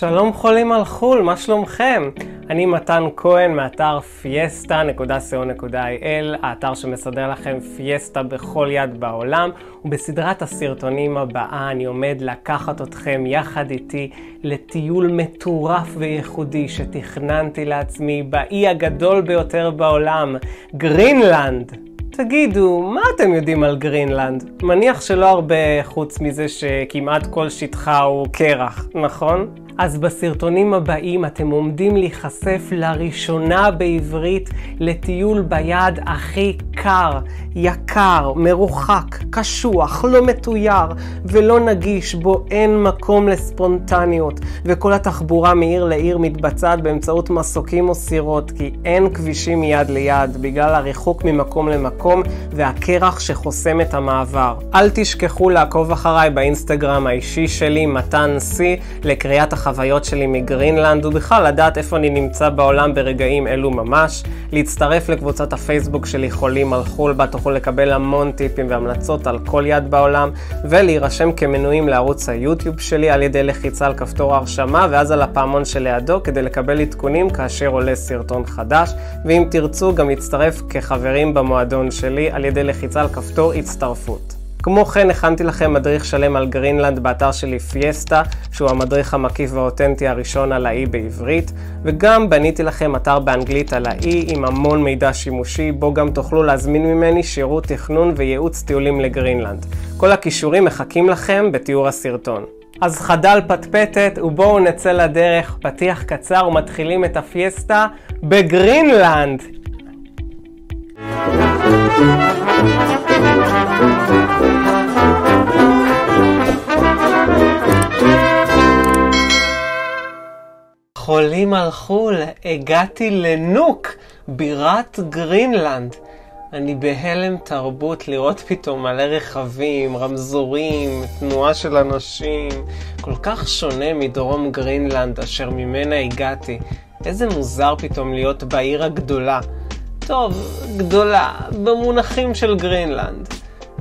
שלום חולים על חול, מה שלומכם? אני מתן כהן מאתר fiesta.co.il, האתר שמסדר לכם פיאסטה בכל יד בעולם, ובסדרת הסרטונים הבאה אני עומד לקחת אתכם יחד איתי לטיול מטורף וייחודי שתכננתי לעצמי באי הגדול ביותר בעולם, גרינלנד. תגידו, מה אתם יודעים על גרינלנד? מניח שלא הרבה חוץ מזה שכמעט כל שטחה הוא קרח, נכון? אז בסרטונים הבאים אתם עומדים להיחשף לראשונה בעברית לטיול ביעד הכי קר, יקר, מרוחק, קשוח, לא מתויר ולא נגיש, בו אין מקום לספונטניות, וכל התחבורה מעיר לעיר מתבצעת באמצעות מסוקים או סירות, כי אין כבישים מיד ליד בגלל הריחוק ממקום למקום והקרח שחוסם את המעבר. אל תשכחו לעקוב אחריי באינסטגרם האישי שלי מתן סי לקריאת החוויות שלי מגרינלנד, ובכלל לדעת איפה אני נמצא בעולם ברגעים אלו ממש, להצטרף לקבוצת הפייסבוק שלי חולים על חול, בה תוכלו לקבל המון טיפים והמלצות על כל יד בעולם, ולהירשם כמנויים לערוץ היוטיוב שלי על ידי לחיצה על כפתור ההרשמה ואז על הפעמון שלידו כדי לקבל עדכונים כאשר עולה סרטון חדש, ואם תרצו גם להצטרף כחברים במועדון שלי על ידי לחיצה על כפתור הצטרפות. כמו כן הכנתי לכם מדריך שלם על גרינלנד באתר שלי פיאסטה, שהוא המדריך המקיף והאותנטי הראשון על האי בעברית, וגם בניתי לכם אתר באנגלית על האי עם המון מידע שימושי, בו גם תוכלו להזמין ממני שירות תכנון וייעוץ טיולים לגרינלנד. כל הכישורים מחכים לכם בתיאור הסרטון. אז חדל פטפטת ובואו נצא לדרך, פתיח קצר ומתחילים את הפיאסטה בגרינלנד. חולים על חול, הגעתי לנוק, בירת גרינלנד. אני בהלם תרבות לראות פתאום מלא רכבים, רמזורים, תנועה של אנשים. כל כך שונה מדרום גרינלנד אשר ממנה הגעתי. איזה מוזר פתאום להיות בעיר הגדולה. טוב, גדולה, במונחים של גרינלנד.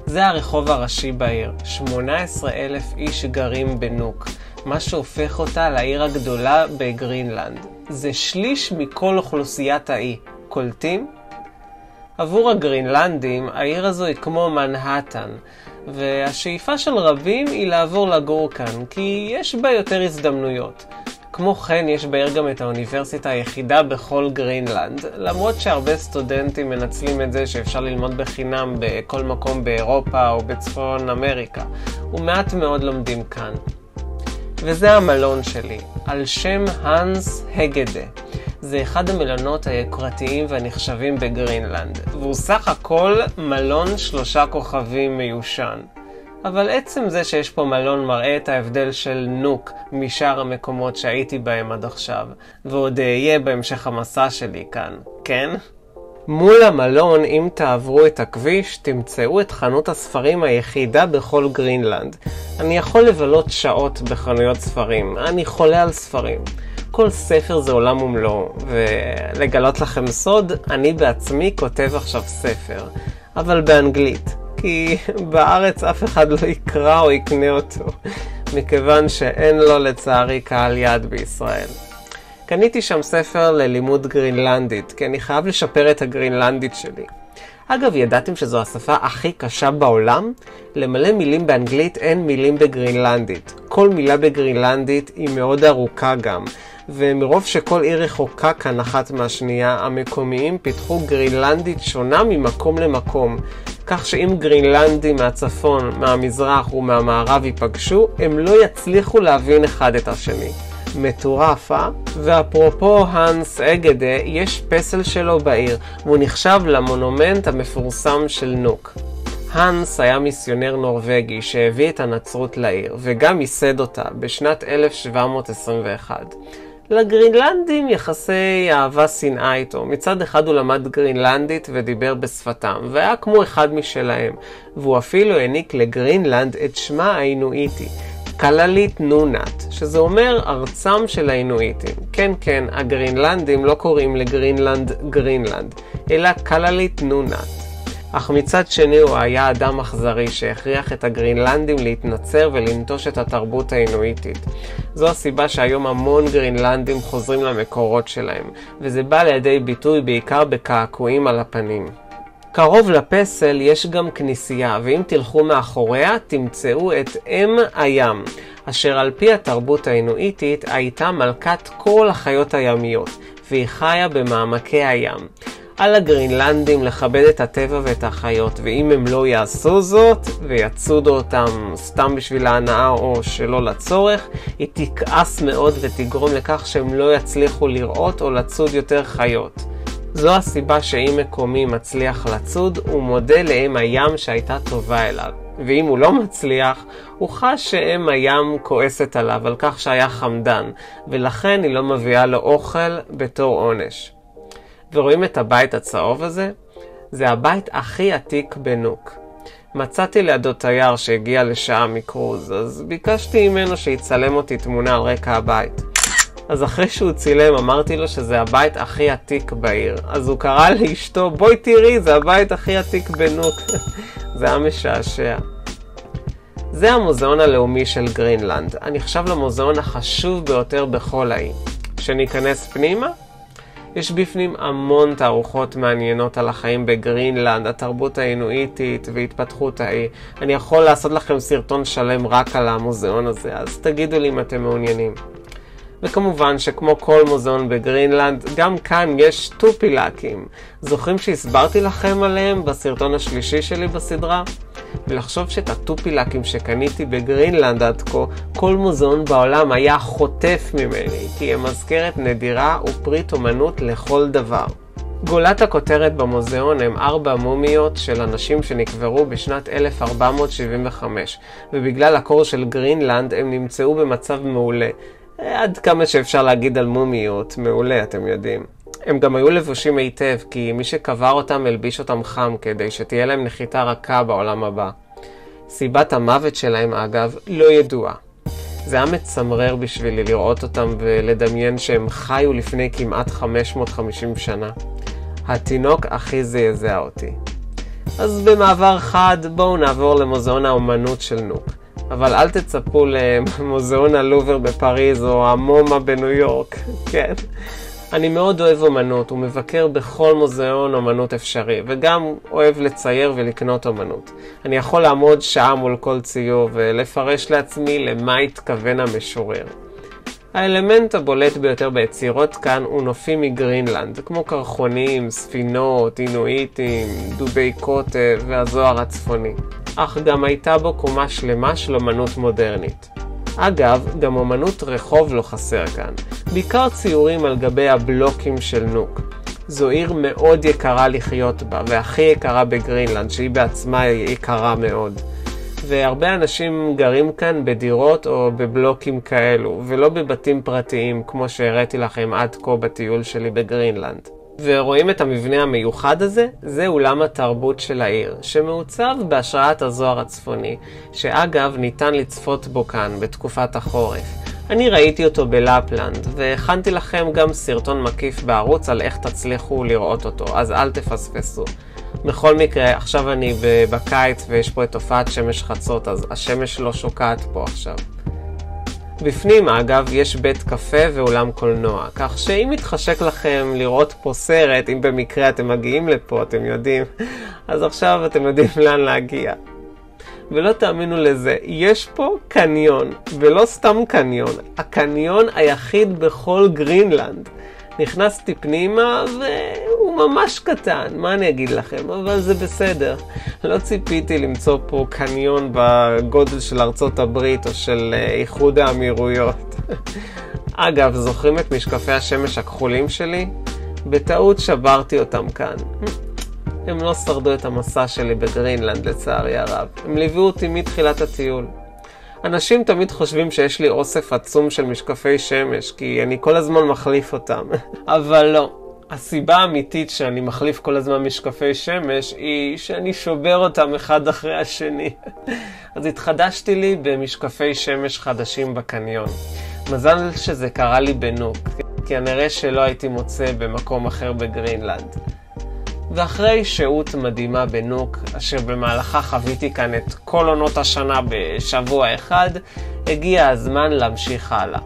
זה הרחוב הראשי בעיר, 18,000 איש גרים בנוק, מה שהופך אותה לעיר הגדולה בגרינלנד. זה שליש מכל אוכלוסיית האי. קולטים? עבור הגרינלנדים, העיר הזו היא כמו מנהטן, והשאיפה של רבים היא לעבור לגור כאן, כי יש בה יותר הזדמנויות. כמו כן, יש בעיר גם את האוניברסיטה היחידה בכל גרינלנד, למרות שהרבה סטודנטים מנצלים את זה שאפשר ללמוד בחינם בכל מקום באירופה או בצפון אמריקה, ומעט מאוד לומדים כאן. וזה המלון שלי, על שם הנס הגדה. זה אחד המלונות היוקרתיים והנחשבים בגרינלנד, והוא סך הכל מלון 3 כוכבים מיושן. אבל עצם זה שיש פה מלון מראה את ההבדל של נוק משאר המקומות שהייתי בהם עד עכשיו, ועוד אהיה בהמשך המסע שלי כאן, כן? מול המלון, אם תעברו את הכביש, תמצאו את חנות הספרים היחידה בכל גרינלנד. אני יכול לבלות שעות בחנויות ספרים, אני חולה על ספרים. כל ספר זה עולם ומלואו, ולגלות לכם סוד, אני בעצמי כותב עכשיו ספר, אבל באנגלית. כי בארץ אף אחד לא יקרא או יקנה אותו, מכיוון שאין לו לצערי קהל יד בישראל. קניתי שם ספר ללימוד גרינלנדית, כי אני חייב לשפר את הגרינלנדית שלי. אגב, ידעתם שזו השפה הכי קשה בעולם? למלא מילים באנגלית אין מילים בגרינלנדית. כל מילה בגרינלנדית היא מאוד ארוכה גם, ומרוב שכל עיר רחוקה כאן אחת מהשנייה, המקומיים פיתחו גרינלנדית שונה ממקום למקום, כך שאם גרינלנדים מהצפון, מהמזרח ומהמערב ייפגשו, הם לא יצליחו להבין אחד את השני. מטורף, אה? ואפרופו הנס הגדה, יש פסל שלו בעיר, והוא נחשב למונומנט המפורסם של נוק. הנס היה מיסיונר נורווגי שהביא את הנצרות לעיר, וגם ייסד אותה בשנת 1721. לגרינלנדים יחסי אהבה שנאה איתו. מצד אחד הוא למד גרינלנדית ודיבר בשפתם, והיה כמו אחד משלהם, והוא אפילו העניק לגרינלנד את שמה האינואיטי, קללית נונאט, שזה אומר ארצם של האינואיטים. כן, כן, הגרינלנדים לא קוראים לגרינלנד גרינלנד, אלא קללית נונאט. אך מצד שני הוא היה אדם אכזרי שהכריח את הגרינלנדים להתנצר ולנטוש את התרבות האינואיטית. זו הסיבה שהיום המון גרינלנדים חוזרים למקורות שלהם, וזה בא לידי ביטוי בעיקר בקעקועים על הפנים. קרוב לפסל יש גם כנסייה, ואם תלכו מאחוריה תמצאו את אם הים, אשר על פי התרבות האינואיטית הייתה מלכת כל החיות הימיות, והיא חיה במעמקי הים. על הגרינלנדים לכבד את הטבע ואת החיות, ואם הם לא יעשו זאת ויצודו אותם סתם בשביל ההנאה או שלא לצורך, היא תכעס מאוד ותגרום לכך שהם לא יצליחו לראות או לצוד יותר חיות. זו הסיבה שאם מקומי מצליח לצוד, הוא מודה לאם הים שהייתה טובה אליו. ואם הוא לא מצליח, הוא חש שאם הים כועסת עליו על כך שהיה חמדן, ולכן היא לא מביאה לו אוכל בתור עונש. ורואים את הבית הצהוב הזה? זה הבית הכי עתיק בנוק. מצאתי לידו תייר שהגיע לשעה מקרוז, אז ביקשתי ממנו שיצלם אותי תמונה על רקע הבית. אז אחרי שהוא צילם אמרתי לו שזה הבית הכי עתיק בעיר. אז הוא קרא לאשתו, בואי תראי, זה הבית הכי עתיק בנוק. זה היה משעשע. זה המוזיאון הלאומי של גרינלנד. אני חושב למוזיאון החשוב ביותר בכל האי. שניכנס פנימה? יש בפנים המון תערוכות מעניינות על החיים בגרינלנד, התרבות האינואיטית והתפתחות האי. אני יכול לעשות לכם סרטון שלם רק על המוזיאון הזה, אז תגידו לי אם אתם מעוניינים. וכמובן שכמו כל מוזיאון בגרינלנד, גם כאן יש טופילקים. זוכרים שהסברתי לכם עליהם בסרטון השלישי שלי בסדרה? ולחשוב שאת הטופילקים שקניתי בגרינלנד עד כה, כל מוזיאון בעולם היה חוטף ממני, כי הם מזכרת נדירה ופרית אומנות לכל דבר. גולת הכותרת במוזיאון הם 4 מומיות של אנשים שנקברו בשנת 1475, ובגלל הקור של גרינלנד הם נמצאו במצב מעולה. עד כמה שאפשר להגיד על מומיות, מעולה, אתם יודעים. הם גם היו לבושים היטב, כי מי שקבר אותם הלביש אותם חם, כדי שתהיה להם נחיתה רכה בעולם הבא. סיבת המוות שלהם, אגב, לא ידועה. זה היה מצמרר בשבילי לראות אותם ולדמיין שהם חיו לפני כמעט 550 שנה. התינוק הכי זעזע אותי. אז במעבר חד, בואו נעבור למוזיאון האומנות של נוק. אבל אל תצפו למוזיאון הלובר בפריז או המומה בניו יורק, כן? אני מאוד אוהב אומנות ומבקר בכל מוזיאון אומנות אפשרי, וגם אוהב לצייר ולקנות אומנות. אני יכול לעמוד שעה מול כל ציור ולפרש לעצמי למה התכוון המשורר. האלמנט הבולט ביותר ביצירות כאן הוא נופים מגרינלנד, כמו קרחונים, ספינות, אינואיטים, דובי קוטב והזוהר הצפוני. אך גם הייתה בו קומה שלמה של אומנות מודרנית. אגב, גם אומנות רחוב לא חסר כאן, בעיקר ציורים על גבי הבלוקים של נוק. זו עיר מאוד יקרה לחיות בה, והכי יקרה בגרינלנד, שהיא בעצמה יקרה מאוד. והרבה אנשים גרים כאן בדירות או בבלוקים כאלו, ולא בבתים פרטיים כמו שהראיתי לכם עד כה בטיול שלי בגרינלנד. ורואים את המבנה המיוחד הזה? זה אולם התרבות של העיר, שמעוצב בהשראת הזוהר הצפוני, שאגב ניתן לצפות בו כאן בתקופת החורף. אני ראיתי אותו בלפלנד, והכנתי לכם גם סרטון מקיף בערוץ על איך תצליחו לראות אותו, אז אל תפספסו. בכל מקרה, עכשיו אני בקיץ ויש פה את תופעת שמש חצות, אז השמש לא שוקעת פה עכשיו. בפנים, אגב, יש בית קפה ואולם קולנוע, כך שאם מתחשק לכם לראות פה סרט, אם במקרה אתם מגיעים לפה, אתם יודעים, אז עכשיו אתם יודעים לאן להגיע. ולא תאמינו לזה, יש פה קניון, ולא סתם קניון, הקניון היחיד בכל גרינלנד. נכנסתי פנימה והוא ממש קטן, מה אני אגיד לכם, אבל זה בסדר. לא ציפיתי למצוא פה קניון בגודל של ארצות הברית או של איחוד האמירויות. אגב, זוכרים את משקפי השמש הכחולים שלי? בטעות שברתי אותם כאן. הם לא שרדו את המסע שלי בגרינלנד לצערי הרב. הם ליוו אותי מתחילת הטיול. אנשים תמיד חושבים שיש לי אוסף עצום של משקפי שמש, כי אני כל הזמן מחליף אותם. אבל לא. הסיבה האמיתית שאני מחליף כל הזמן משקפי שמש היא שאני שובר אותם אחד אחרי השני. אז התחדשתי לי במשקפי שמש חדשים בקניון. מזל שזה קרה לי בנוק, כי הנראה שלא הייתי מוצא במקום אחר בגרינלנד. ואחרי שהות מדהימה בנוק, אשר במהלכה חוויתי כאן את כל עונות השנה בשבוע אחד, הגיע הזמן להמשיך הלאה.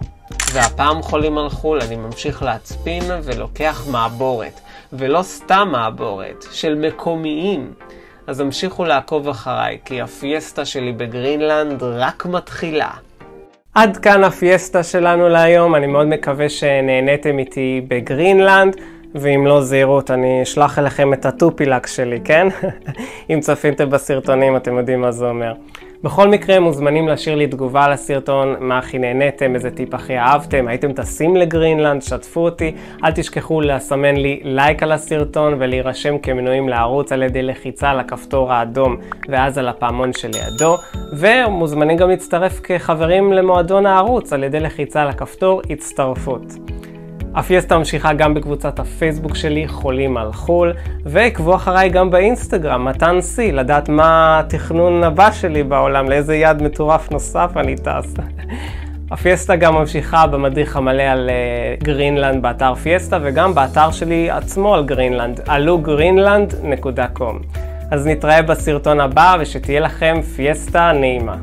והפעם חולים על חול אני ממשיך להצפין ולוקח מעבורת, ולא סתם מעבורת, של מקומיים. אז המשיכו לעקוב אחריי, כי הפיסטה שלי בגרינלנד רק מתחילה. עד כאן הפיסטה שלנו להיום, אני מאוד מקווה שנהניתם איתי בגרינלנד, ואם לא זהירות אני אשלח אליכם את הטופילקס שלי, כן? אם צפיתם בסרטונים אתם יודעים מה זה אומר. בכל מקרה מוזמנים להשאיר לי תגובה על הסרטון, מה הכי נהניתם, איזה טיפ הכי אהבתם, הייתם טסים לגרינלנד, שתפו אותי, אל תשכחו לסמן לי לייק על הסרטון ולהירשם כמנויים לערוץ על ידי לחיצה על הכפתור האדום ואז על הפעמון שלידו, ומוזמנים גם להצטרף כחברים למועדון הערוץ על ידי לחיצה על הכפתור הצטרפות. הפיסטה ממשיכה גם בקבוצת הפייסבוק שלי, חולים על חול, ועקבו אחריי גם באינסטגרם, מתן C, לדעת מה התכנון הבא שלי בעולם, לאיזה יעד מטורף נוסף אני טס. הפיסטה גם ממשיכה במדריך המלא על גרינלנד באתר פיסטה, וגם באתר שלי עצמו על גרינלנד, alogreenland.com. אז נתראה בסרטון הבא, ושתהיה לכם פיסטה נעימה.